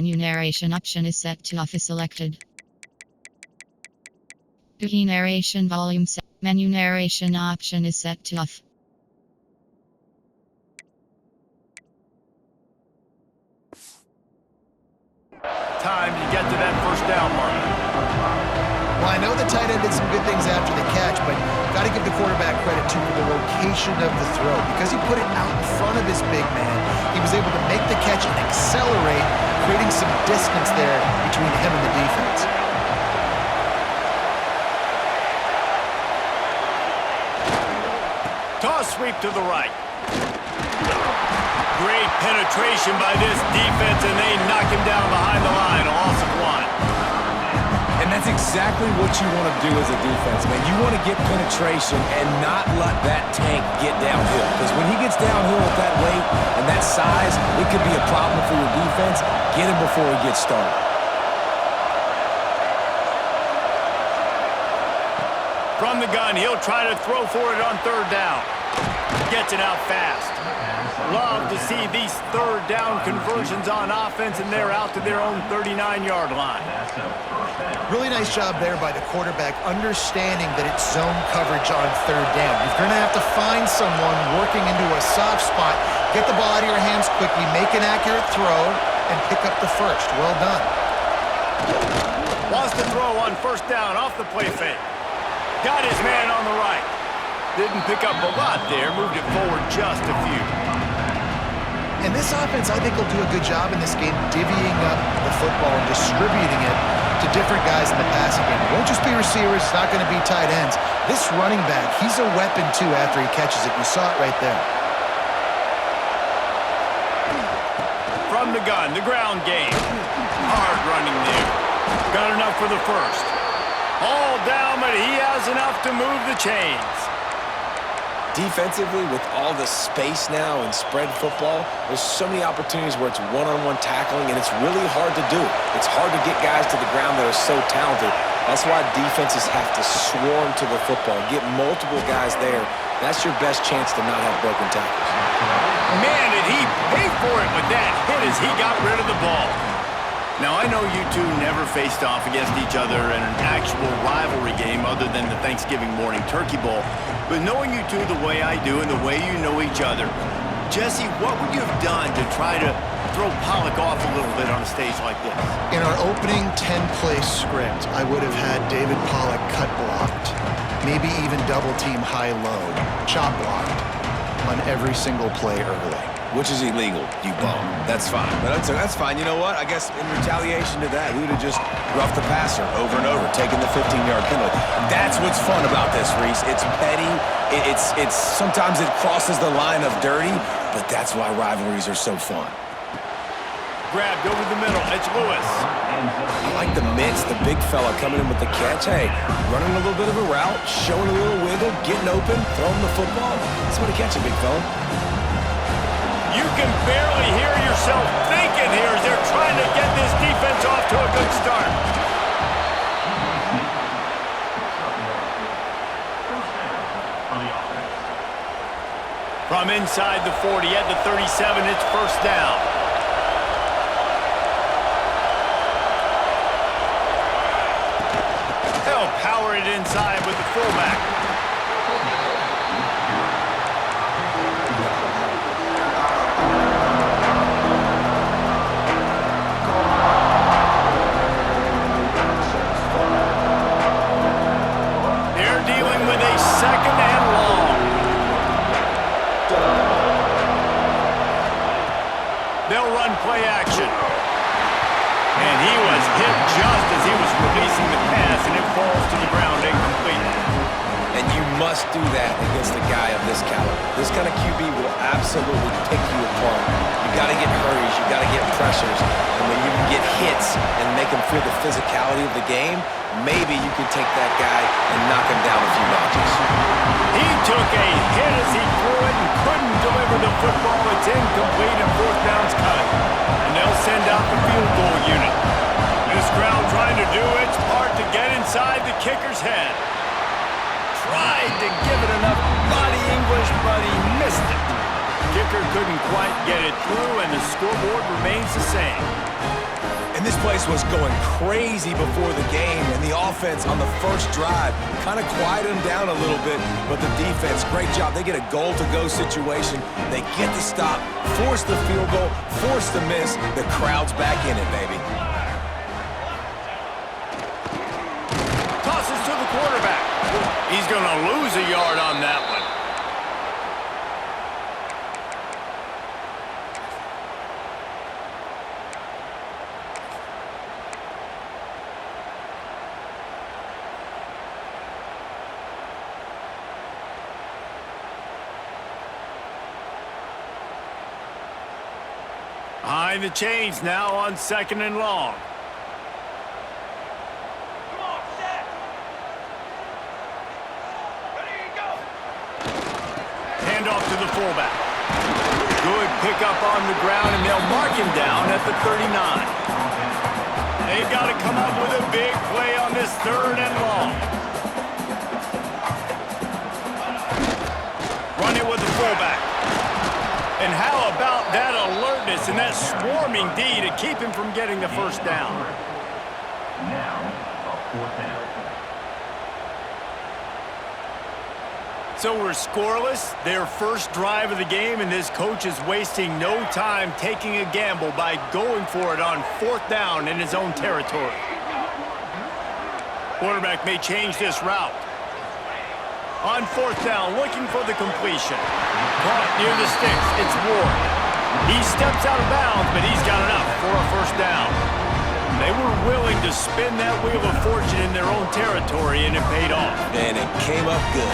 Menu narration option is set to off is selected. Key narration volume set. Menu narration option is set to off. Time to get to that first down mark. Well, I know the tight end did some good things after the catch, but got to give the quarterback credit too for the location of the throw. Because he put it out in front of his big man, he was able to make the catch and accelerate, creating some distance there between him and the defense. Toss sweep to the right. Great penetration by this defense, and they knock him down behind the line. A loss of 1. And that's exactly what you want to do as a defense, man. You want to get penetration and not let that tank get downhill. Because when he gets downhill with that weight and that size, it could be a problem for your defense. Get him before he gets started. From the gun, he'll try to throw for it on third down. Gets it out fast. Love to see these third down conversions on offense, and they're out to their own 39-yard line. Really nice job there by the quarterback, understanding that it's zone coverage on third down. You're going to have to find someone working into a soft spot, get the ball out of your hands quickly, make an accurate throw, and pick up the first. Well done. Wants to throw on first down off the play fake. Got his man on the right. Didn't pick up a lot there, moved it forward just a few. And this offense, I think, will do a good job in this game divvying up the football and distributing it to different guys in the passing game. It won't just be receivers. It's not going to be tight ends. This running back, he's a weapon, too, after he catches it. You saw it right there. From the gun, the ground game. Hard running there. Got enough for the first. All down, but he has enough to move the chains. Defensively, with all the space now in spread football, there's so many opportunities where it's one-on-one tackling, and it's really hard to do. It's hard to get guys to the ground that are so talented. That's why defenses have to swarm to the football, get multiple guys there. That's your best chance to not have broken tackles. Man, did he pay for it with that hit as he got rid of the ball. Now, I know you two never faced off against each other in an actual rivalry game other than the Thanksgiving morning turkey bowl. But knowing you two the way I do and the way you know each other, Jesse, what would you have done to try to throw Pollock off a little bit on a stage like this? In our opening 10-play script, I would have had David Pollock cut blocked, maybe even double-team high-low, chop blocked on every single play early. Which is illegal, you bum. That's fine. But that's fine. You know what? I guess in retaliation to that, we would have just roughed the passer over and over, taking the 15-yard penalty. That's what's fun about this, Reese. It's petty. It's sometimes it crosses the line of dirty, but that's why rivalries are so fun. Grabbed over the middle. It's Lewis. I like the mitts, the big fella coming in with the catch. Hey, running a little bit of a route, showing a little wiggle, getting open, throwing the football. That's what a catch, a big fella. You can barely hear yourself thinking here as they're trying to get this defense off to a good start. From inside the 40 at the 37, it's first down. They'll power it inside with the fullback. Second and long. They'll run play action. And he was hit just as he was releasing the pass, and it falls to the ground incomplete. And you must do that against a guy of this caliber. This kind of QB will absolutely pick you apart. You got to get hurries, you got to get pressures, and when you can get hits and make him feel the physicality of the game, maybe you can take that guy and knock him down a few notches. He took a hit as he threw it and couldn't deliver the football. It's incomplete and fourth down's cut. And they'll send out the field goal unit. This crowd trying to do its part to get inside the kicker's head. Tried to give it enough body English, but he missed it. Kicker couldn't quite get it through, and the scoreboard remains the same. And this place was going crazy before the game, and the offense on the first drive kind of quieted them down a little bit, but the defense, great job. They get a goal-to-go situation. They get the stop, force the field goal, force the miss. The crowd's back in it, baby. Tosses to the quarterback. He's going to lose a yard on that one. Behind the chains now on 2nd and long. Come on, set. Ready to go. Hand off to the fullback. Good pickup on the ground, and they'll mark him down at the 39. They've got to come up with a big play on this 3rd and long. Run it with the fullback. And how about that alertness and that swarming D to keep him from getting the first down? So we're scoreless, their first drive of the game, and this coach is wasting no time taking a gamble by going for it on 4th down in his own territory. Quarterback may change this route. On 4th down, looking for the completion. Caught near the sticks, it's Ward. He steps out of bounds, but he's got enough for a first down. They were willing to spin that wheel of fortune in their own territory, and it paid off. And it came up good.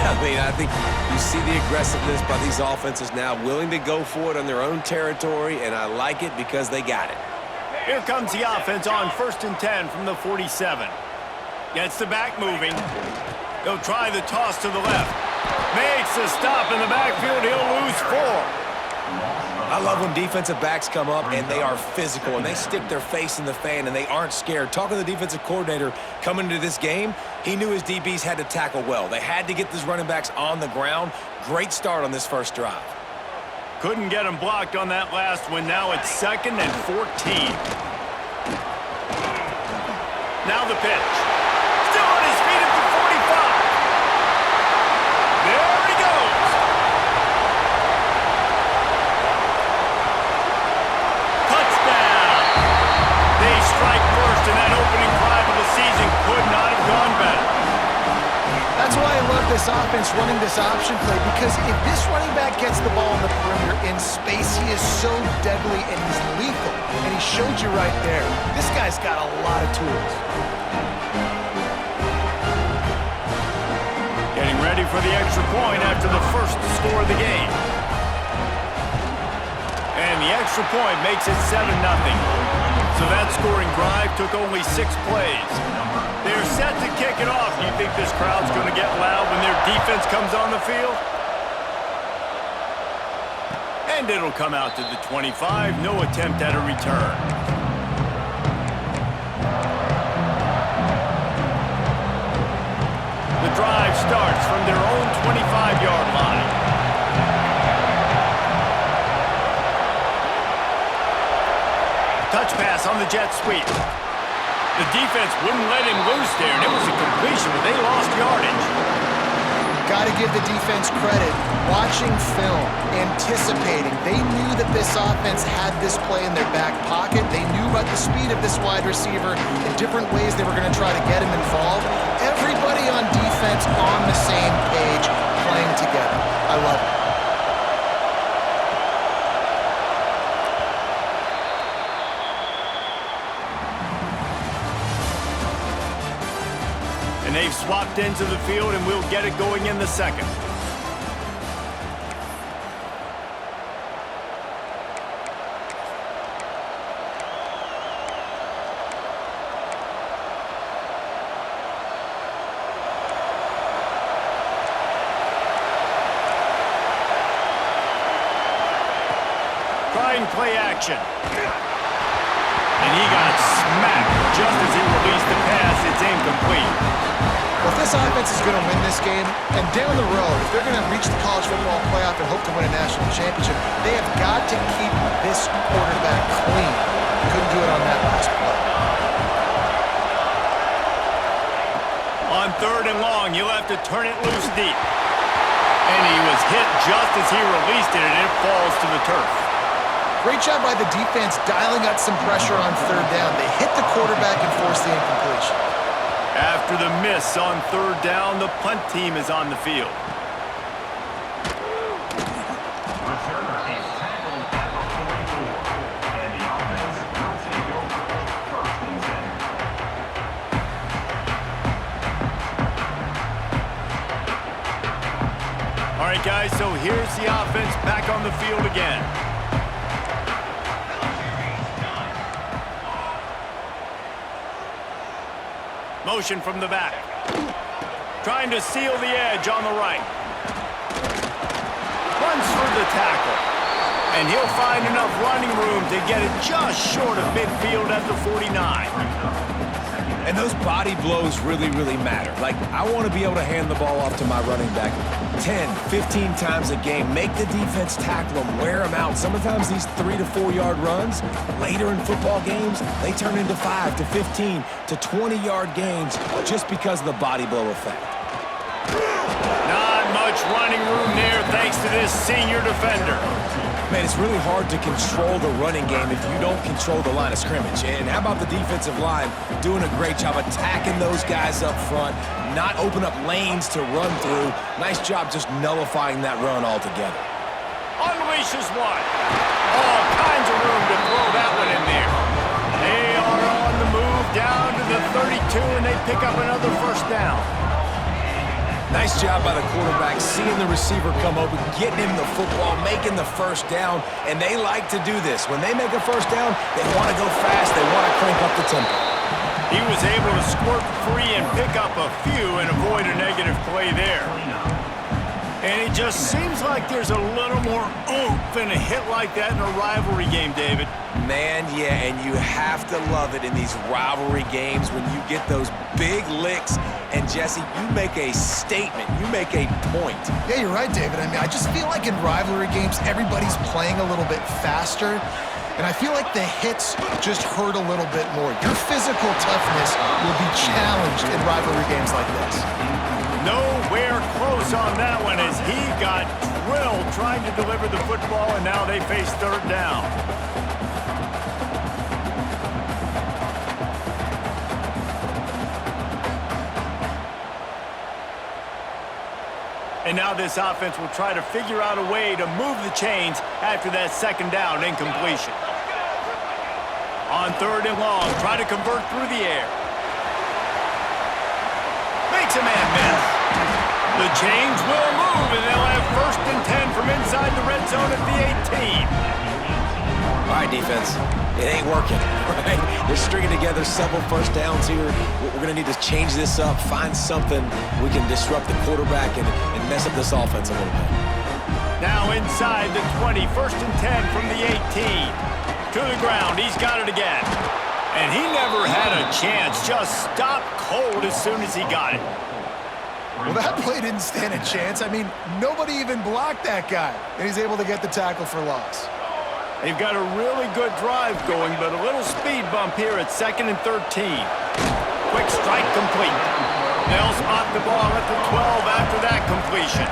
I mean, I think you see the aggressiveness by these offenses now, willing to go for it on their own territory, and I like it because they got it. Here comes the offense on 1st and 10 from the 47. Gets the back moving. He'll try the toss to the left. Makes the stop in the backfield. He'll lose 4. I love when defensive backs come up and they are physical and they stick their face in the fan and they aren't scared. Talking to the defensive coordinator coming into this game, he knew his DBs had to tackle well. They had to get these running backs on the ground. Great start on this first drive. Couldn't get him blocked on that last one. Now it's 2nd and 14. Now the pitch. Still on his feet at the 45. There he goes. Touchdown. They strike first, and that opening drive of the season could not have gone better. That's why I love this offense running this option play, because if this running back gets the ball on the perimeter in space, he is so deadly and he's lethal. And he showed you right there. This guy's got a lot of tools. Getting ready for the extra point after the first score of the game. And the extra point makes it 7-0. So that scoring drive took only 6 plays. They're set to kick it off. Do you think this crowd's going to get loud when their defense comes on the field? And it'll come out to the 25. No attempt at a return. The drive starts from their own 25-yard line. Touch pass on the jet sweep. The defense wouldn't let him loose there, and it was a completion, but they lost yardage. Got to give the defense credit. Watching film, anticipating. They knew that this offense had this play in their back pocket. They knew about the speed of this wide receiver and different ways they were going to try to get him involved. Everybody on defense on the same page, playing together. I love it. And they've swapped into the field, and we'll get it going in the second. Try and play action. And he got smacked just as he released the pass. It's incomplete. Well, if this offense is going to win this game, and down the road, if they're going to reach the college football playoff and hope to win a national championship, they have got to keep this quarterback clean. Couldn't do it on that last play. have to turn it loose deep. And he was hit just as he released it, and it falls to the turf. Great job by the defense dialing up some pressure on third down. They hit the quarterback and forced the incompletion. After the miss on third down, the punt team is on the field. All right, guys, so here's the offense back on the field again. Motion from the back. Trying to seal the edge on the right. Runs for the tackle. And he'll find enough running room to get it just short of midfield at the 49. And those body blows really, really matter. Like, I want to be able to hand the ball off to my running back 10, 15 times a game. Make the defense tackle them, wear them out. Sometimes these 3 to 4 yard runs, later in football games, they turn into 5 to 15 to 20 yard gains just because of the body blow effect. Not much running room there thanks to this senior defender. Man, it's really hard to control the running game if you don't control the line of scrimmage. And how about the defensive line doing a great job attacking those guys up front, not open up lanes to run through. Nice job just nullifying that run altogether. Unleashes one. All kinds of room to throw that one in there. They are on the move down to the 32, and they pick up another first down. Nice job by the quarterback, seeing the receiver come open, getting him the football, making the first down, and they like to do this. When they make a first down, they want to go fast, they want to crank up the tempo. He was able to squirt free and pick up a few and avoid a negative play there. And it just seems like there's a little more oomph in a hit like that in a rivalry game, David. Man, yeah, and you have to love it in these rivalry games when you get those big licks. And, Jesse, you make a statement. You make a point. Yeah, you're right, David. I mean, I just feel like in rivalry games, everybody's playing a little bit faster. And I feel like the hits just hurt a little bit more. Your physical toughness will be challenged in rivalry games like this. Nowhere close on that one as he got drilled trying to deliver the football, and now they face third down. And now this offense will try to figure out a way to move the chains after that second down incompletion. On third and long, try to convert through the air. Makes a man miss. The chains will move, and they'll have first and 10 from inside the red zone at the 18. All right, defense. It ain't working, right? They're stringing together several first downs here. We're going to need to change this up, find something we can disrupt the quarterback and mess up this offense a little bit. Now inside the 20, first and 10 from the 18. To the ground, he's got it again. And he never had a chance, just stopped cold as soon as he got it. Well, that play didn't stand a chance. I mean, nobody even blocked that guy, and he's able to get the tackle for loss. They've got a really good drive going, but a little speed bump here at 2nd and 13. Quick strike complete. They'll spot the ball at the 12 after that completion.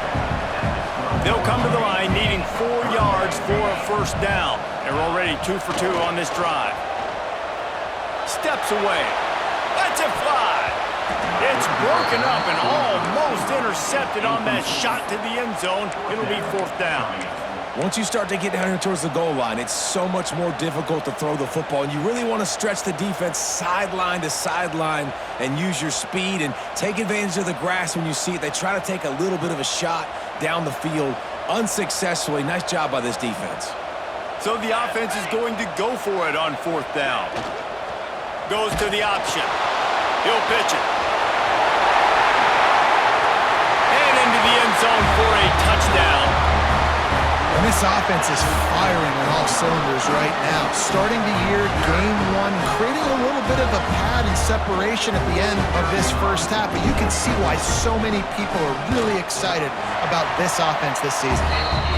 They'll come to the line needing 4 yards for a first down. They're already 2 for 2 on this drive. Steps away. Lets it fly. It's broken up and almost intercepted on that shot to the end zone. It'll be 4th down. Once you start to get down here towards the goal line, it's so much more difficult to throw the football, and you really want to stretch the defense sideline to sideline and use your speed and take advantage of the grass when you see it. They try to take a little bit of a shot down the field unsuccessfully. Nice job by this defense. So the offense is going to go for it on 4th down. Goes to the option. He'll pitch it. And into the end zone for a touchdown. And this offense is firing on all cylinders right now. Starting the year, game 1, creating a little bit of a pad and separation at the end of this first half. But you can see why so many people are really excited about this offense this season.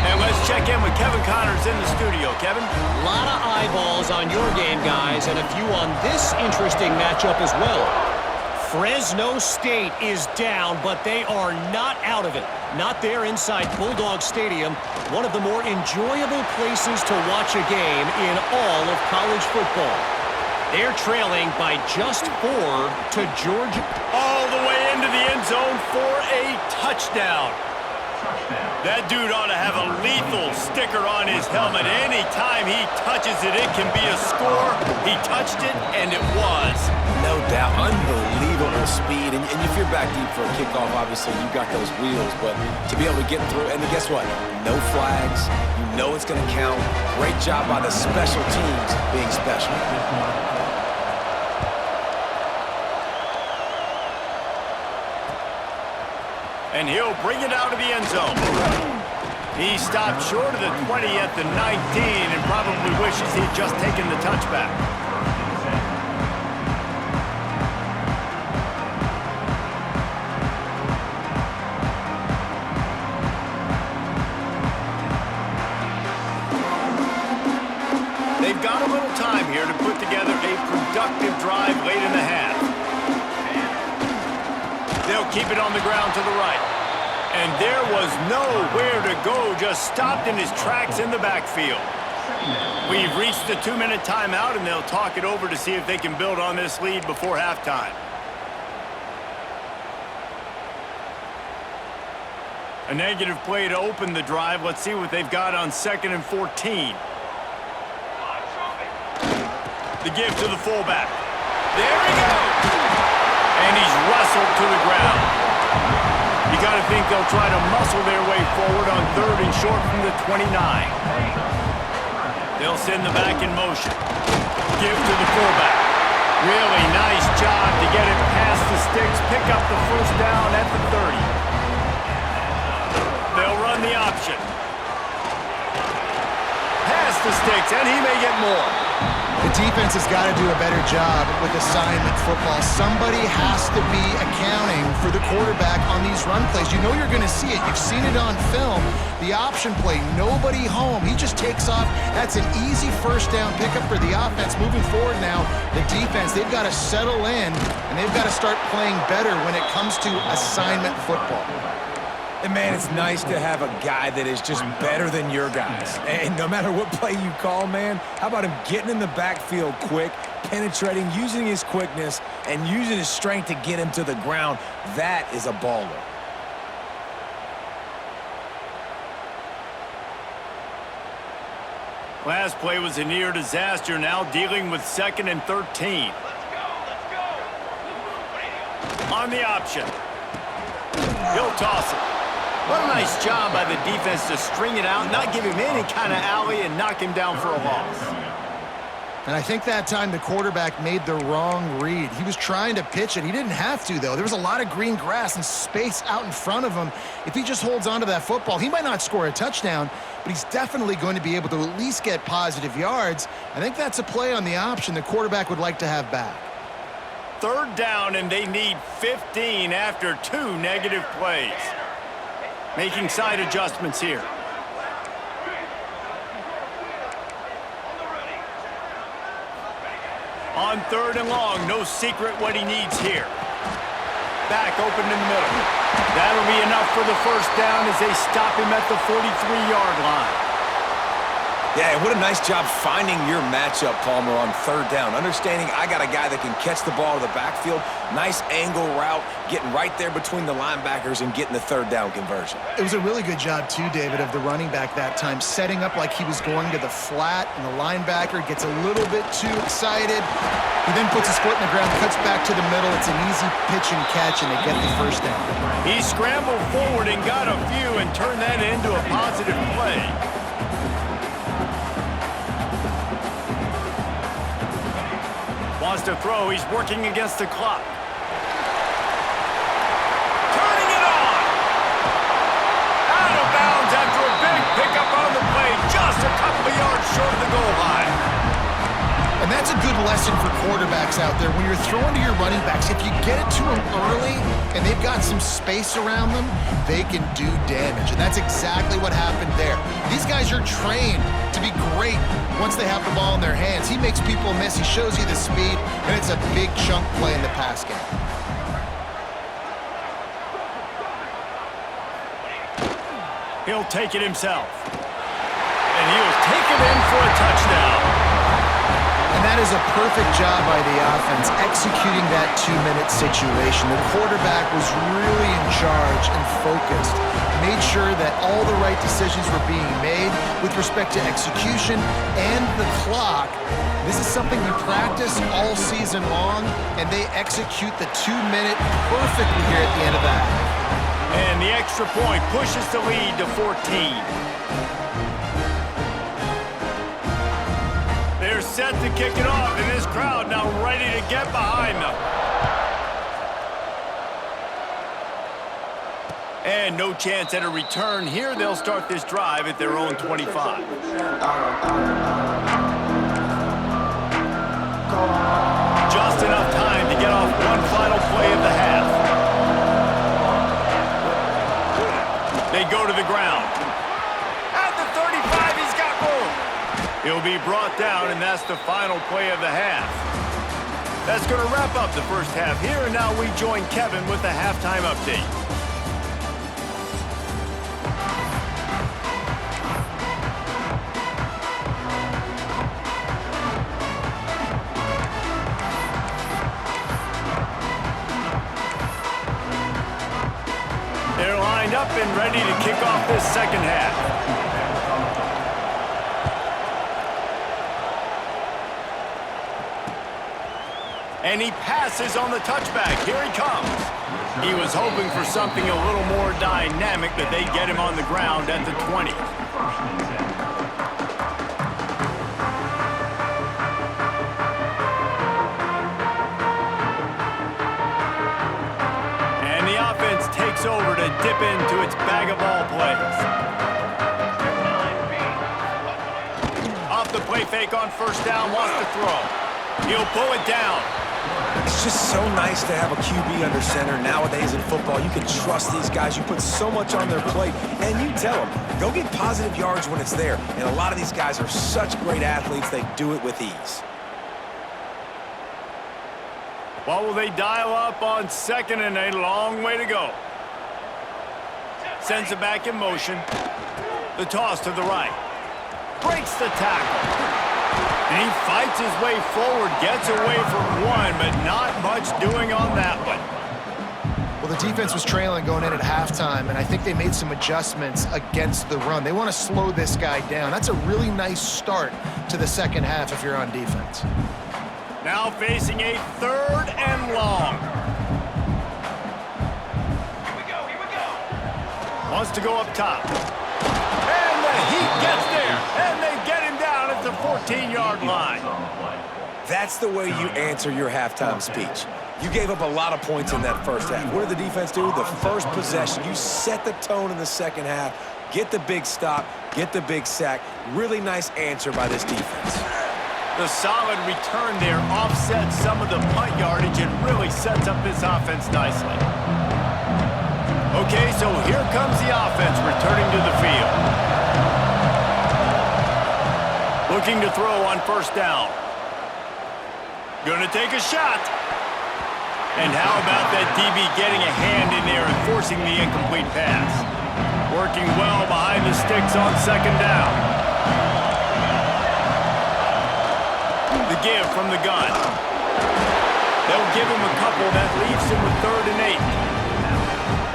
And let's check in with Kevin Connors in the studio. Kevin? A lot of eyeballs on your game, guys, and a few on this interesting matchup as well. Fresno State is down, but they are not out of it. Not there inside Bulldog Stadium, one of the more enjoyable places to watch a game in all of college football. They're trailing by just 4 to Georgia. All the way into the end zone for a touchdown. That dude ought to have a lethal sticker on his helmet. Anytime he touches it, it can be a score. He touched it, and it was. No doubt. Unbelievable speed. And if you're back deep for a kickoff, obviously you've got those wheels. But to be able to get through, and guess what? No flags. You know it's going to count. Great job by the special teams being special. And he'll bring it out of the end zone. He stopped short of the 20 at the 19 and probably wishes he'd just taken the touchback. They've got a little time here to put together a productive drive late in the half. They'll keep it on the ground to the right. And there was nowhere to go, just stopped in his tracks in the backfield. We've reached the 2-minute timeout, and they'll talk it over to see if they can build on this lead before halftime. A negative play to open the drive. Let's see what they've got on 2nd and 14. The give to the fullback. There he goes! And he's wrestled to the ground. You got to think they'll try to muscle their way forward on 3rd and short from the 29. They'll send the back in motion. Give to the fullback. Really nice job to get it past the sticks, pick up the first down at the 30. They'll run the option. Past the sticks, and he may get more. The defense has got to do a better job with assignment football. Somebody has to be accounting for the quarterback on these run plays. You know you're going to see it. You've seen it on film. The option play, nobody home. He just takes off. That's an easy first down pickup for the offense. Moving forward now, the defense, they've got to settle in, and they've got to start playing better when it comes to assignment football. And, man, it's nice to have a guy that is just better than your guys. And no matter what play you call, man, how about him getting in the backfield quick, penetrating, using his quickness, and using his strength to get him to the ground? That is a baller. Last play was a near disaster, now dealing with 2nd and 13. Let's go. On the option. He'll toss it. What a nice job by the defense to string it out, not give him any kind of alley, and knock him down for a loss. And I think that time the quarterback made the wrong read. He was trying to pitch it. He didn't have to, though. There was a lot of green grass and space out in front of him. If he just holds on to that football, he might not score a touchdown, but he's definitely going to be able to at least get positive yards. I think that's a play on the option the quarterback would like to have back. 3rd down, and they need 15 after 2 negative plays. Making side adjustments here. On 3rd and long, no secret what he needs here. Back open in the middle. That'll be enough for the first down as they stop him at the 43-yard line. Yeah, and what a nice job finding your matchup, Palmer, on 3rd down. Understanding I got a guy that can catch the ball to the backfield. Nice angle route, getting right there between the linebackers and getting the 3rd down conversion. It was a really good job, too, David, of the running back that time, setting up like he was going to the flat, and the linebacker gets a little bit too excited. He then puts his foot in the ground, cuts back to the middle. It's an easy pitch and catch, and they get the first down. He scrambled forward and got a few and turned that into a positive play. Wants to throw. He's working against the clock. Turning it on. Out of bounds after a big pickup on the play. Just a couple of yards short of the goal line. And that's a good lesson for quarterbacks out there. When you're throwing to your running backs, if you get it to them early and they've got some space around them, they can do damage. And that's exactly what happened there. These guys are trained to be great once they have the ball in their hands. He makes people miss. He shows you the speed, and it's a big chunk play in the pass game. He'll take it himself. And he'll take it in for a touchdown. And that is a perfect job by the offense, executing that 2-minute situation. The quarterback was really in charge and focused, made sure that all the right decisions were being made with respect to execution and the clock. This is something we practice all season long, and they execute the 2-minute perfectly here at the end of that. And the extra point pushes the lead to 14. They're set to kick it off, and this crowd now ready to get behind them. And no chance at a return here. They'll start this drive at their own 25. Just enough time to get off one final play of the half. They go to the ground. At the 35, he's got room. He'll be brought down, and that's the final play of the half. That's going to wrap up the first half here, and now we join Kevin with the halftime update. They're lined up and ready to kick off this second half. And he passes on the touchback. Here he comes. He was hoping for something a little more dynamic, but they get him on the ground at the 20. And the offense takes over to dip into its bag of all plays. Off the play fake on first down, wants to throw. He'll pull it down. It's just so nice to have a QB under center. Nowadays in football, you can trust these guys. You put so much on their plate, and you tell them, go get positive yards when it's there. And a lot of these guys are such great athletes, they do it with ease. What will they dial up on second and a long way to go? Sends it back in motion. The toss to the right. Breaks the tackle. And he fights his way forward, gets away from one, but not much doing on that one. Well, the defense was trailing going in at halftime, and I think they made some adjustments against the run. They want to slow this guy down. That's a really nice start to the second half if you're on defense. Now facing a third and long. Here we go. Wants to go up top. And the Heat gets there, and they get him down at the 14-yard line. That's the way you answer your halftime speech. You gave up a lot of points in that first half. What did the defense do? The first possession, you set the tone in the second half, get the big stop, get the big sack. Really nice answer by this defense. The solid return there offsets some of the punt yardage and really sets up this offense nicely. Okay, so here comes the offense returning to the field. Looking to throw on first down. Gonna take a shot. And how about that DB getting a hand in there and forcing the incomplete pass? Working well behind the sticks on second down. The give from the gun. They'll give him a couple. That leaves him with 3rd and 8.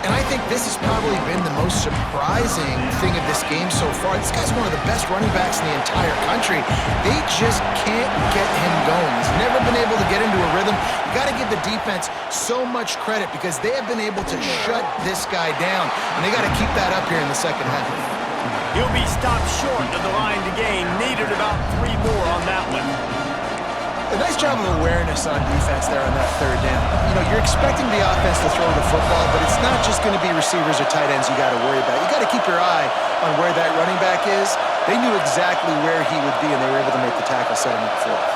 And I think this has probably been the most surprising thing of this game so far. This guy's one of the best running backs in the entire country. They just can't get him going. He's never been able to get into a rhythm. You got to give the defense so much credit because they have been able to shut this guy down, and they got to keep that up here in the second half. He'll be stopped short of the line to gain. Needed about 3 more on that one. A nice job of awareness on defense there on that third down. You know, you're expecting the offense to throw the football, but it's not just going to be receivers or tight ends you got to worry about. You got to keep your eye on where that running back is. They knew exactly where he would be, and they were able to make the tackle, set him up for it.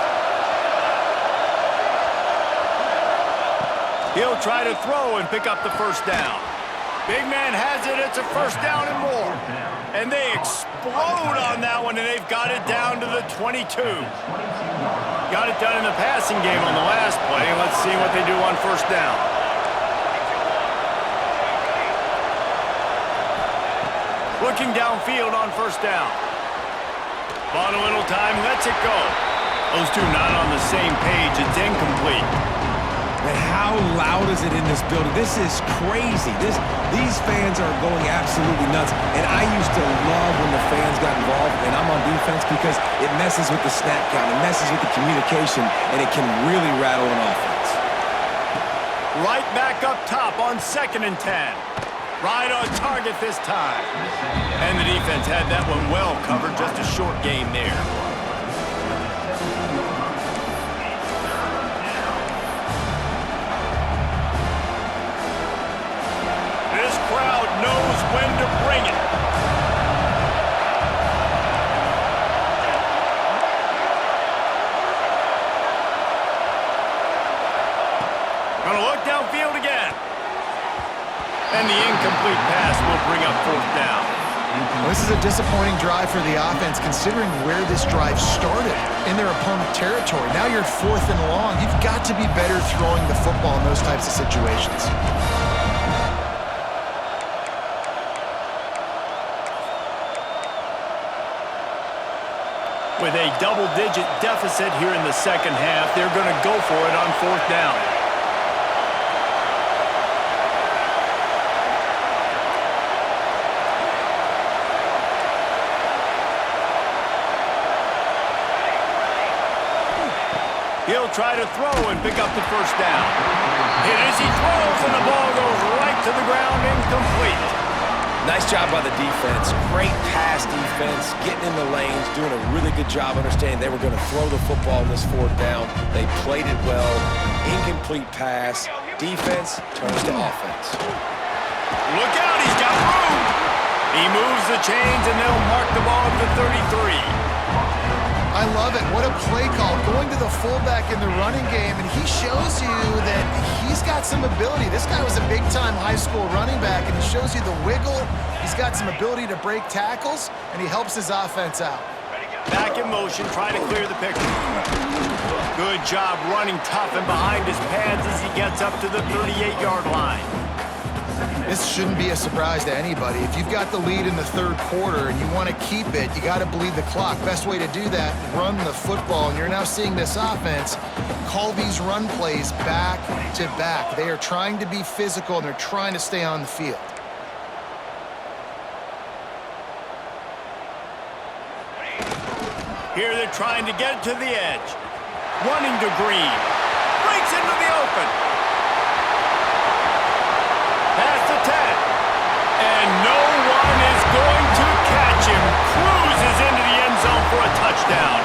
He'll try to throw and pick up the first down. Big man has it. It's a first down and more. And they explode on that one, and they've got it down to the 22. Got it done in the passing game on the last play. Let's see what they do on first down. Looking downfield on first down. Bought a little time, lets it go. Those two not on the same page. It's incomplete. And how loud is it in this building? This is crazy. These fans are going absolutely nuts. And I used to love when the fans got involved, and I'm on defense because it messes with the snap count, it messes with the communication, and it can really rattle an offense. Right back up top on 2nd and 10. Right on target this time. And the defense had that one well covered, just a short gain there. This crowd knows when to bring it. Gonna look downfield again. And the incomplete pass will bring up 4th down. Well, this is a disappointing drive for the offense, considering where this drive started, in their opponent territory. Now you're at 4th and long. You've got to be better throwing the football in those types of situations. With a double-digit deficit here in the second half, they're going to go for it on 4th down. He'll try to throw and pick up the first down. Hit as he throws, and the ball goes right to the ground, incomplete. Nice job by the defense. Great pass defense, getting in the lanes, doing a really good job understanding they were going to throw the football in this 4th down. They played it well. Incomplete pass. Defense turns to offense. Look out, he's got room. He moves the chains, and they'll mark the ball at the 33. I love it. What a play call. Going to the fullback in the running game, and he shows you that he's got some ability. This guy was a big-time high school running back, and he shows you the wiggle. He's got some ability to break tackles, and he helps his offense out. Back in motion, trying to clear the picture. Good job running tough and behind his pads as he gets up to the 38-yard line. This shouldn't be a surprise to anybody. If you've got the lead in the 3rd quarter and you want to keep it, you got to bleed the clock. Best way to do that, run the football. And you're now seeing this offense call these run plays back to back. They are trying to be physical, and they're trying to stay on the field. Here they're trying to get it to the edge. Running to Green. Breaks into the open. Pass to 10. And no one is going to catch him. Cruises into the end zone for a touchdown.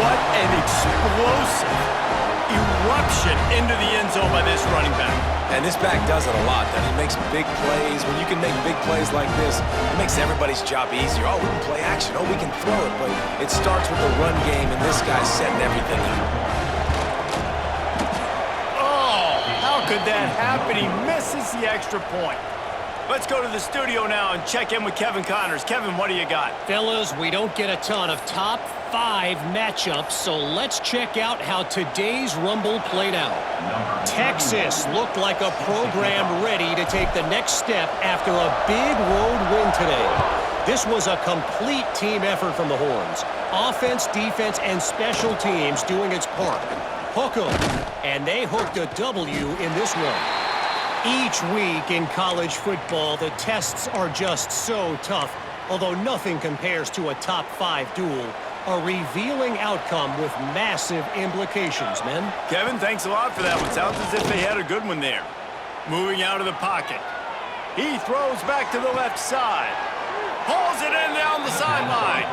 What an explosive eruption into the end zone by this running back. And this back does it a lot. That he makes big plays. When you can make big plays like this, it makes everybody's job easier. Oh, we can play action. Oh, we can throw it. But it starts with the run game, and this guy's setting everything up. Could that happen? He misses the extra point. Let's go to the studio now and check in with Kevin Connors. Kevin, what do you got? Fellas, we don't get a ton of top 5 matchups, so let's check out how today's Rumble played out. Texas looked like a program ready to take the next step after a big road win today. This was a complete team effort from the Horns. Offense, defense, and special teams doing its part. Hook 'em, and they hooked a W in this one. Each week in college football, the tests are just so tough, although nothing compares to a top 5 duel. A revealing outcome with massive implications, men. Kevin, thanks a lot for that one. Sounds as if they had a good one there. Moving out of the pocket. He throws back to the left side. Pulls it in down the sideline.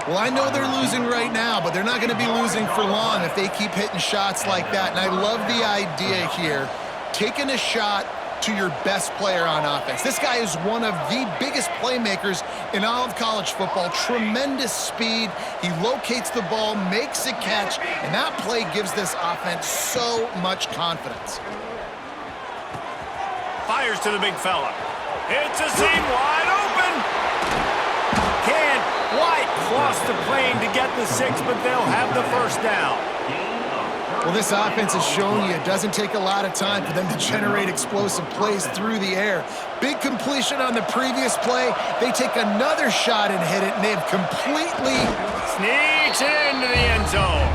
Well, I know they're losing right now, but they're not going to be losing for long if they keep hitting shots like that. And I love the idea here, taking a shot to your best player on offense. This guy is one of the biggest playmakers in all of college football. Tremendous speed. He locates the ball, makes a catch, and that play gives this offense so much confidence. Fires to the big fella. It's a seam wide open. Can't quite cross the plane to get the 6, but they'll have the first down. Well, this offense has shown you it doesn't take a lot of time for them to generate explosive plays through the air. Big completion on the previous play. They take another shot and hit it, and they've completely Sneaks into the end zone.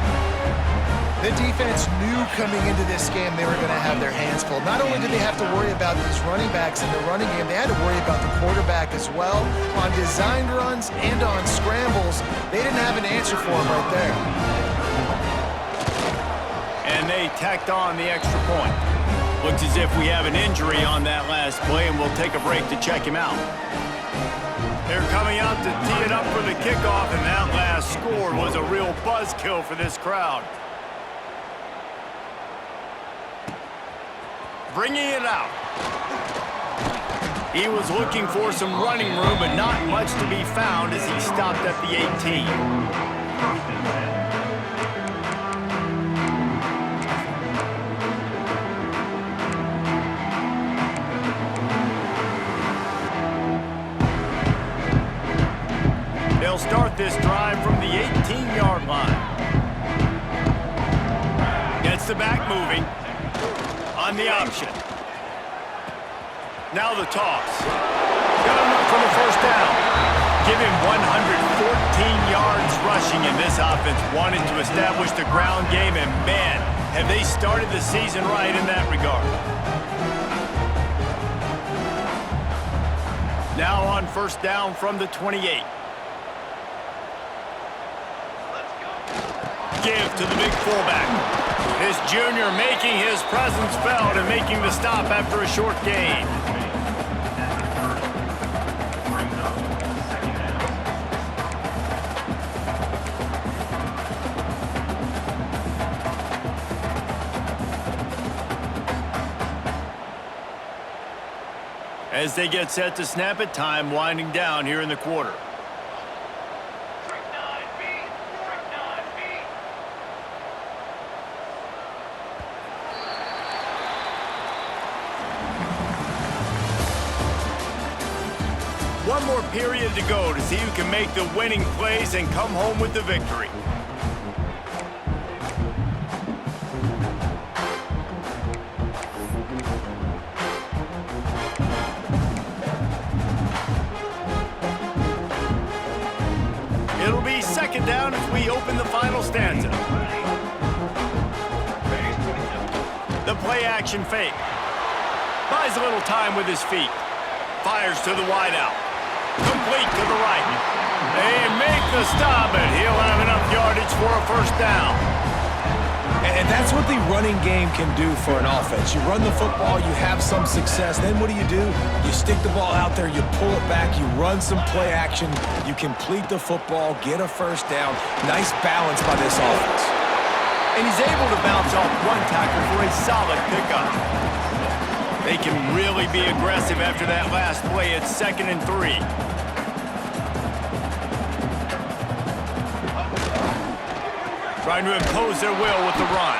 The defense knew coming into this game they were going to have their hands full. Not only did they have to worry about these running backs in the running game, they had to worry about the quarterback as well. On designed runs and on scrambles, they didn't have an answer for him right there. And they tacked on the extra point. Looks as if we have an injury on that last play, and we'll take a break to check him out. They're coming out to tee it up for the kickoff, and that last score was a real buzzkill for this crowd. Bringing it out. He was looking for some running room, but not much to be found as he stopped at the 18. They'll start this drive from the 18-yard line. Gets the back moving. On the option. Now the toss. Got enough for the first down. Give him 114 yards rushing, and this offense wanted to establish the ground game, and man, have they started the season right in that regard. Now on first down from the 28. Give to the big fullback. This junior making his presence felt and making the stop after a short gain. As they get set to snap it, time winding down here in the quarter. One more period to go to see who can make the winning plays and come home with the victory. It'll be second down as we open the final stanza. The play action fake. Buys a little time with his feet. Fires to the wideout. Complete to the right. They make the stop, and he'll have enough yardage for a first down. And that's what the running game can do for an offense. You run the football, you have some success. Then what do? You stick the ball out there, you pull it back, you run some play action, you complete the football, get a first down. Nice balance by this offense. And he's able to bounce off one tackle for a solid pickup. They can really be aggressive after that last play. It's 2nd and 3. Trying to impose their will with the run.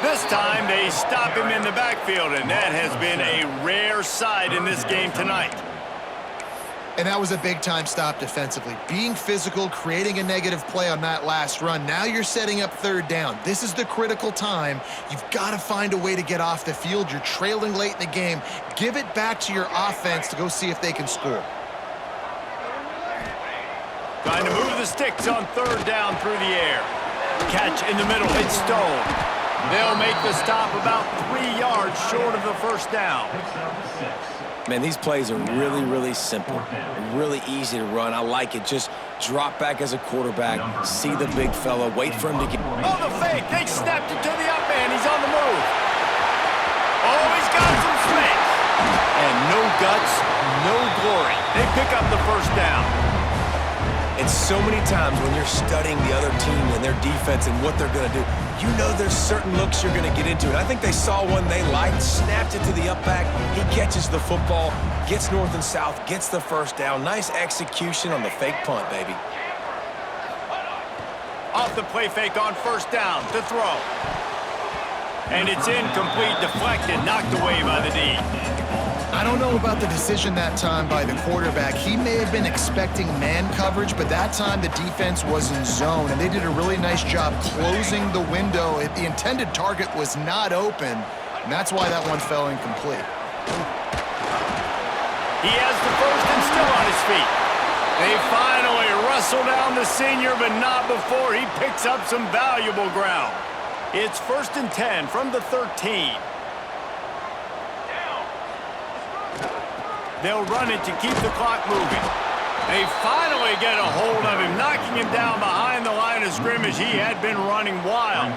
This time they stop him in the backfield, and that has been a rare sight in this game tonight. And that was a big-time stop defensively. Being physical, creating a negative play on that last run. Now you're setting up third down. This is the critical time. You've got to find a way to get off the field. You're trailing late in the game. Give it back to your offense to go see if they can score. Trying to move the sticks on third down through the air. Catch in the middle. It's Stone. They'll make the stop about 3 yards short of the first down. Man, these plays are really, really simple. Really easy to run. I like it. Just drop back as a quarterback, see the big fella, wait for him to get... Oh, the fake. They snapped it to the up man. He's on the move. Oh, he's got some space. And no guts, no glory. They pick up the first down. And so many times when you're studying the other team and their defense and what they're going to do, you know there's certain looks you're going to get into. And I think they saw one they liked, snapped it to the up back. He catches the football, gets north and south, gets the first down. Nice execution on the fake punt, baby. Off the play fake on first down to throw. And it's incomplete, deflected, knocked away by the D. I don't know about the decision that time by the quarterback. He may have been expecting man coverage, but that time the defense was in zone, and they did a really nice job closing the window. The intended target was not open, and that's why that one fell incomplete. He has the first and still on his feet. They finally wrestle down the senior, but not before he picks up some valuable ground. It's 1st and 10 from the 13. They'll run it to keep the clock moving. They finally get a hold of him, knocking him down behind the line of scrimmage. He had been running wild.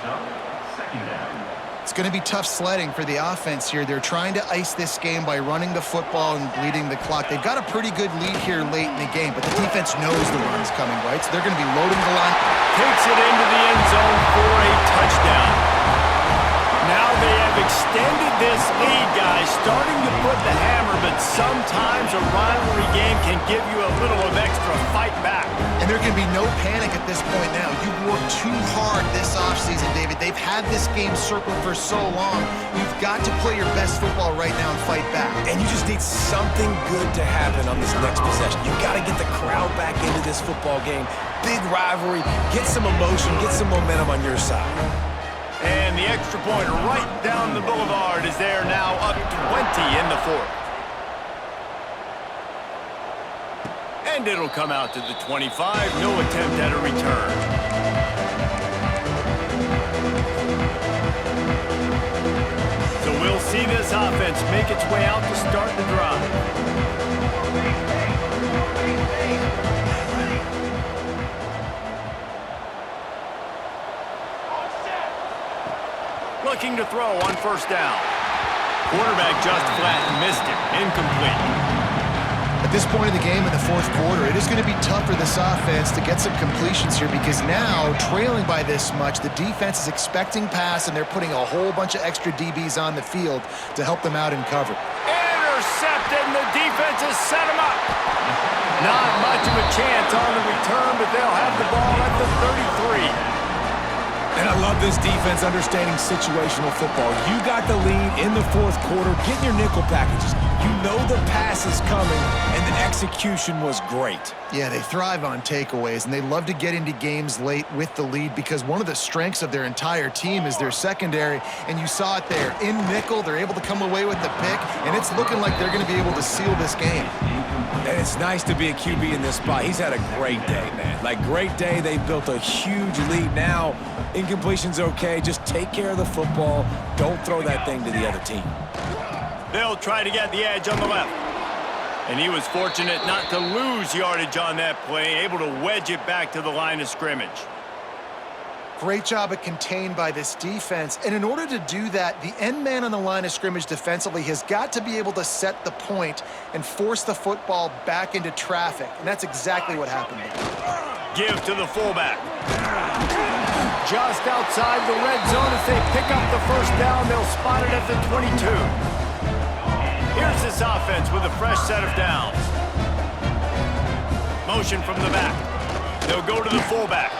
It's going to be tough sledding for the offense here. They're trying to ice this game by running the football and bleeding the clock. They've got a pretty good lead here late in the game, but the defense knows the run's coming, right? So they're going to be loading the line. Takes it into the end zone for a touchdown. Now they have extended this lead, guys, starting to put the hammer, but sometimes a rivalry game can give you a little of extra fight back. And there can be no panic at this point now. You've worked too hard this offseason, David. They've had this game circled for so long. You've got to play your best football right now and fight back. And you just need something good to happen on this next possession. You got to get the crowd back into this football game. Big rivalry. Get some emotion. Get some momentum on your side. And the extra point right down the boulevard is there now, up 20 in the 4th. And it'll come out to the 25. No attempt at a return. So we'll see this offense make its way out to start the drive. Looking to throw on 1st down. Quarterback just flat missed it. Incomplete. At this point in the game in the 4th quarter, it is going to be tough for this offense to get some completions here because now, trailing by this much, the defense is expecting pass, and they're putting a whole bunch of extra DBs on the field to help them out in cover. Intercepted, and the defense has set him up. Not much of a chance on the return, but they'll have the ball at the 33. And I love this defense understanding situational football. You got the lead in the 4th quarter. Get your nickel packages. You know the pass is coming, and the execution was great. Yeah, they thrive on takeaways, and they love to get into games late with the lead because one of the strengths of their entire team is their secondary, and you saw it there. In nickel, they're able to come away with the pick, and it's looking like they're going to be able to seal this game. And it's nice to be a QB in this spot. He's had a great day, man. Like, great day. They've built a huge lead now. Incompletion's okay. Just take care of the football. Don't throw that thing to the other team. They'll try to get the edge on the left. And he was fortunate not to lose yardage on that play, able to wedge it back to the line of scrimmage. Great job at contained by this defense. And in order to do that, the end man on the line of scrimmage defensively has got to be able to set the point and force the football back into traffic. And that's exactly what happened there. Give to the fullback. Just outside the red zone as they pick up the 1st down. They'll spot it at the 22. Here's this offense with a fresh set of downs. Motion from the back. They'll go to the fullback.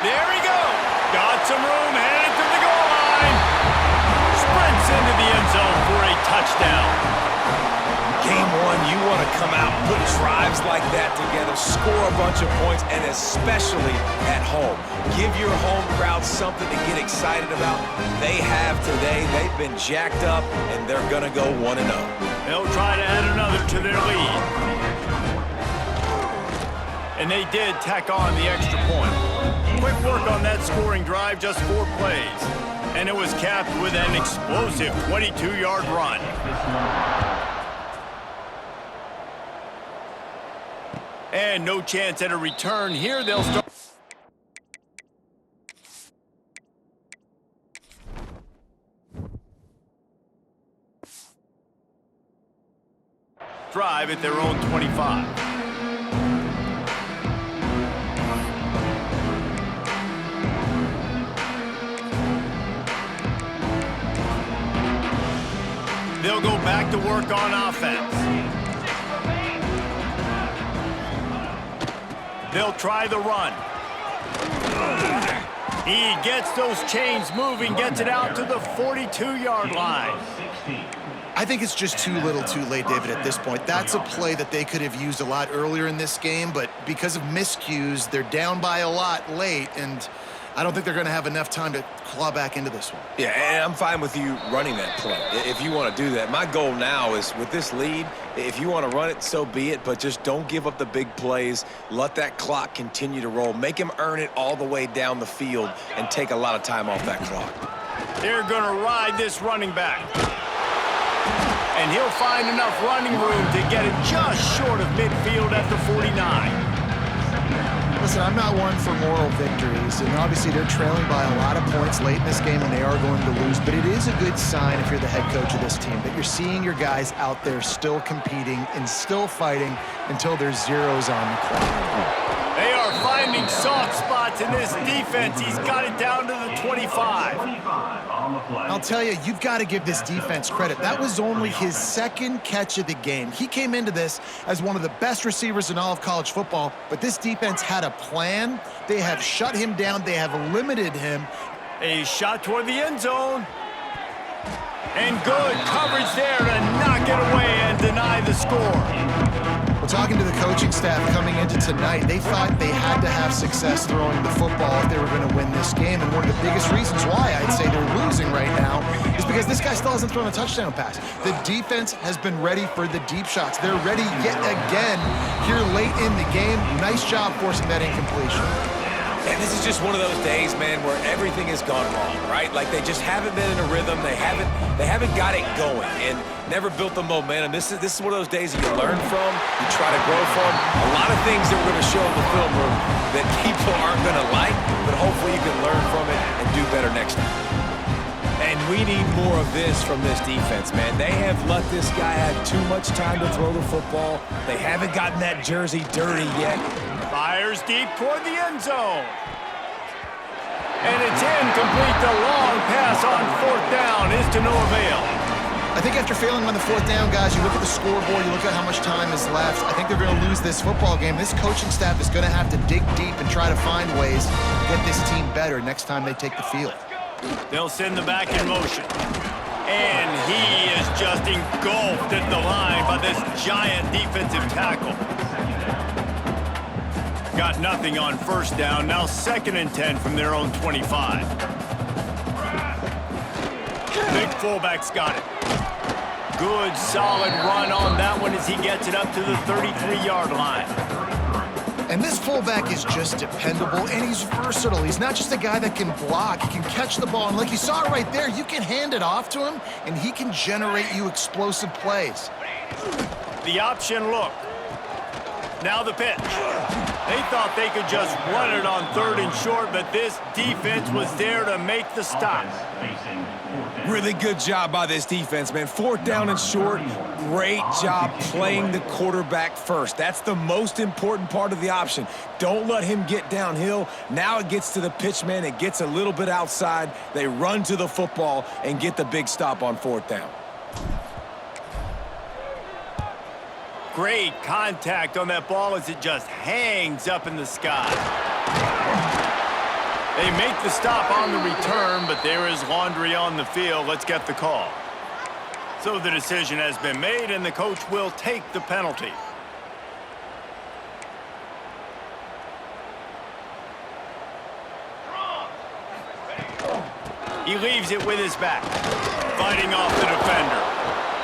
There he goes. Got some room, headed to the goal line. Sprints into the end zone for a touchdown. Game 1, you want to come out, put drives like that together, score a bunch of points, and especially at home. Give your home crowd something to get excited about. They have today. They've been jacked up, and they're going to go 1-0. They'll try to add another to their lead. And they did tack on the extra point. Quick work on that scoring drive, just 4 plays. And it was capped with an explosive 22-yard run. And no chance at a return here. They'll start. Drive at their own 25. They'll go back to work on offense. They'll try the run. He gets those chains moving, gets it out to the 42-yard line. I think it's just too little too late, David, at this point. That's a play that they could have used a lot earlier in this game, but because of miscues, they're down by a lot late, and I don't think they're going to have enough time to claw back into this one. Yeah, and I'm fine with you running that play if you want to do that. My goal now is with this lead, if you want to run it, so be it, but just don't give up the big plays. Let that clock continue to roll. Make him earn it all the way down the field and take a lot of time off that clock. They're going to ride this running back. And he'll find enough running room to get it just short of midfield at the 49. Listen, I'm not one for moral victories, and obviously they're trailing by a lot of points late in this game and they are going to lose, but it is a good sign if you're the head coach of this team that you're seeing your guys out there still competing and still fighting until there's zeros on the clock. They are finding soft spots in this defense. He's got it down to the 25. I'll tell you, you've got to give this defense credit. That was only his second catch of the game. He came into this as one of the best receivers in all of college football, but this defense had a plan. They have shut him down. They have limited him. A shot toward the end zone. And good coverage there to knock it away and deny the score. Well, talking to the coaching staff coming into tonight, they thought they had to have success throwing the football if they were going to win this game. And one of the biggest reasons why I'd say they're losing right now is because this guy still hasn't thrown a touchdown pass. The defense has been ready for the deep shots. They're ready yet again here late in the game. Nice job forcing that incompletion. And this is just one of those days, man, where everything has gone wrong, right? Like they just haven't been in a rhythm. They haven't got it going and never built the momentum. This is one of those days that you learn from, you try to grow from. A lot of things that we're going to show in the film room that people aren't going to like, but hopefully you can learn from it and do better next time. And we need more of this from this defense, man. They have let this guy have too much time to throw the football. They haven't gotten that jersey dirty yet. Fires deep toward the end zone. And it's incomplete. The long pass on fourth down is to no avail. I think after failing on the fourth down, guys, you look at the scoreboard, you look at how much time is left. I think they're going to lose this football game. This coaching staff is going to have to dig deep and try to find ways to get this team better next time they take the field. They'll send the back in motion. And he is just engulfed at the line by this giant defensive tackle. Got nothing on first down. Now 2nd and 10 from their own 25. Big fullback's got it. Good, solid run on that one as he gets it up to the 33-yard line. And this fullback is just dependable, and he's versatile. He's not just a guy that can block. He can catch the ball, and like you saw right there, you can hand it off to him, and he can generate you explosive plays. The option look. Now the pitch. They thought they could just run it on 3rd and short, but this defense was there to make the stop. Really good job by this defense, man. 4th down and short. Great job playing the quarterback first. That's the most important part of the option. Don't let him get downhill. Now it gets to the pitch, man. It gets a little bit outside. They run to the football and get the big stop on 4th down. Great contact on that ball as it just hangs up in the sky. They make the stop on the return, but there is laundry on the field. Let's get the call. So the decision has been made, and the coach will take the penalty. He leaves it with his back, fighting off the defender.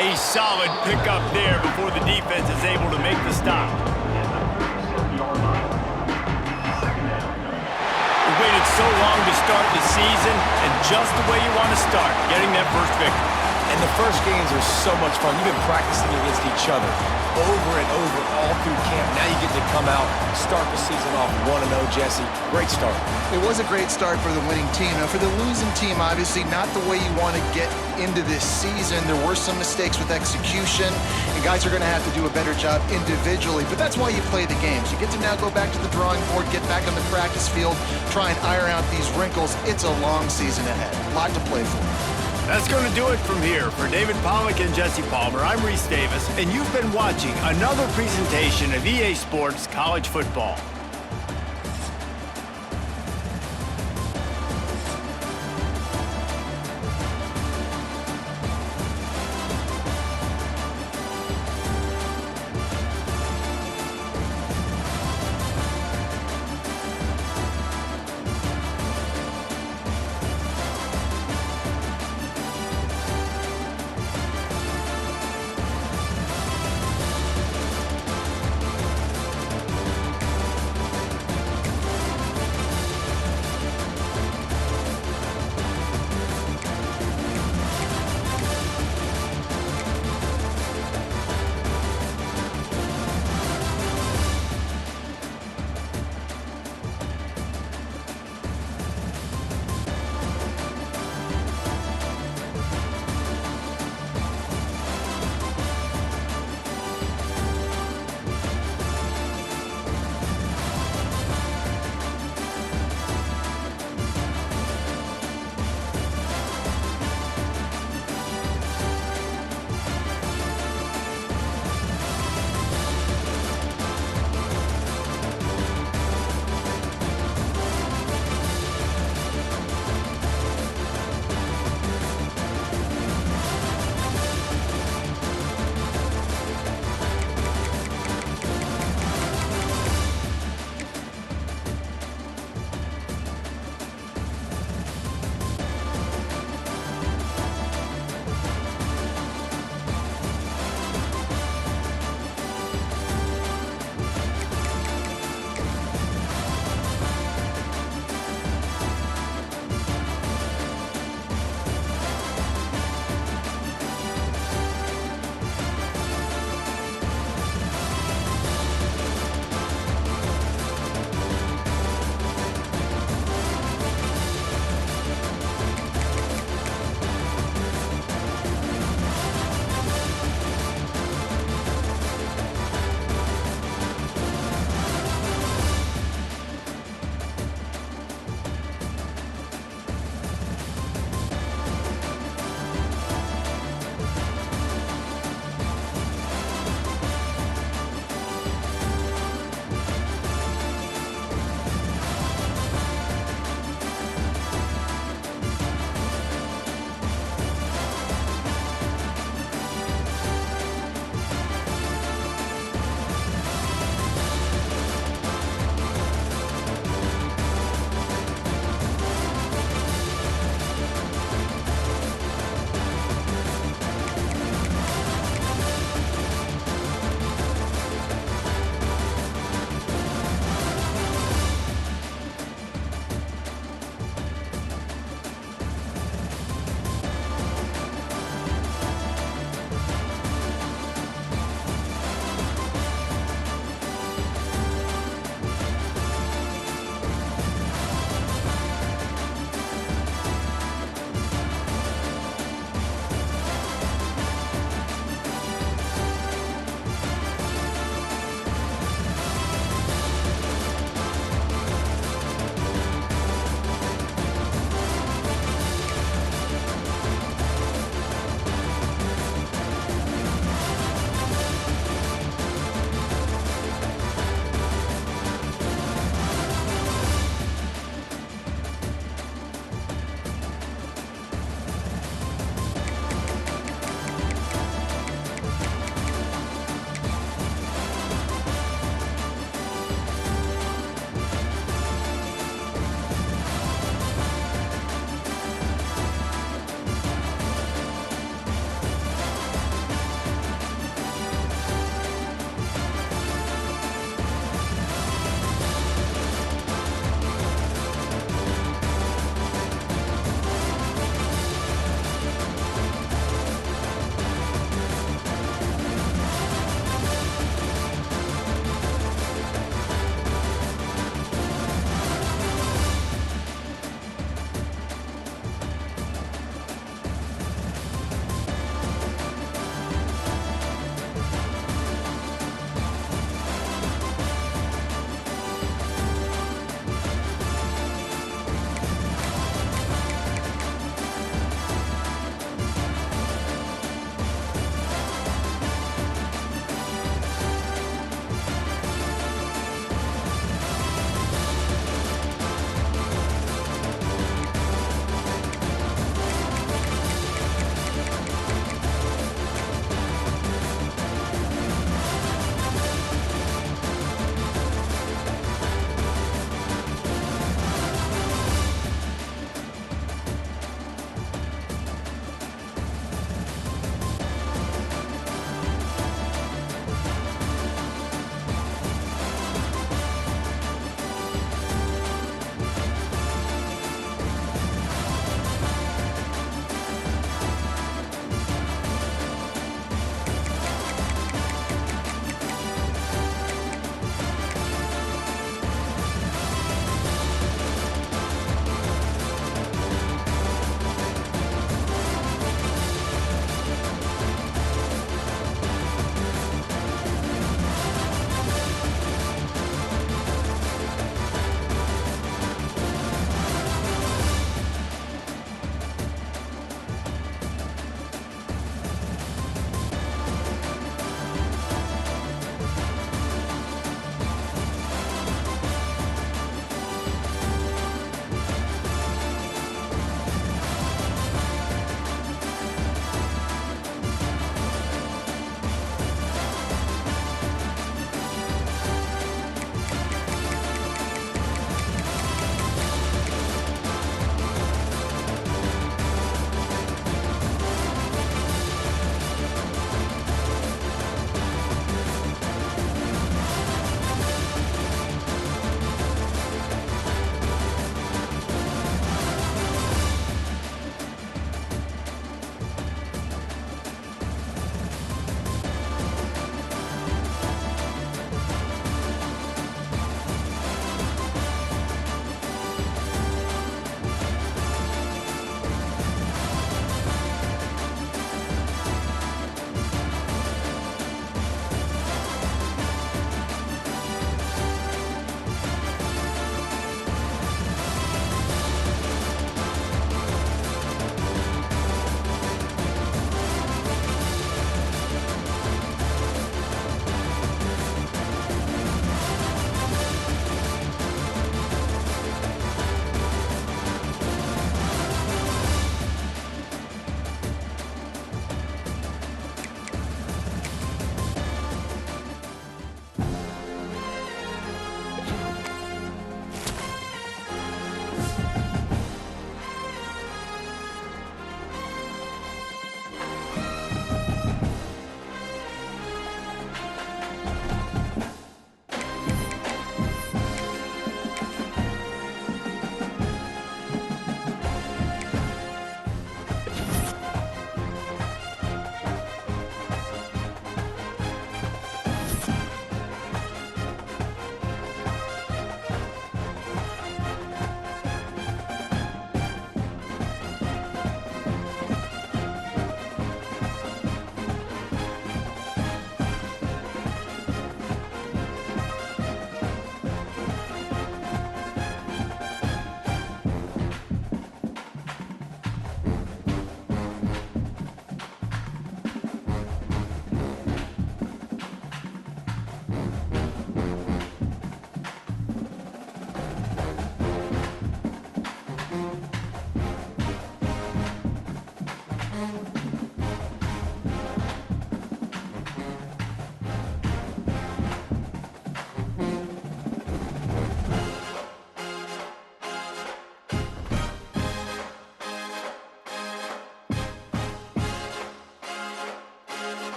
A solid pickup there before the defense is able to make the stop. We waited so long to start the season, and just the way you want to start, getting that first victory. And the first games are so much fun. You've been practicing against each other over and over all through camp. Now you get to come out, start the season off 1-0, Jesse. Great start. It was a great start for the winning team. Now, for the losing team, obviously not the way you want to get into this season. There were some mistakes with execution, and guys are going to have to do a better job individually. But that's why you play the games. You get to now go back to the drawing board, get back on the practice field, try and iron out these wrinkles. It's a long season ahead. A lot to play for. That's going to do it from here. For David Pollack and Jesse Palmer, I'm Reese Davis, and you've been watching another presentation of EA Sports College Football.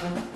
it.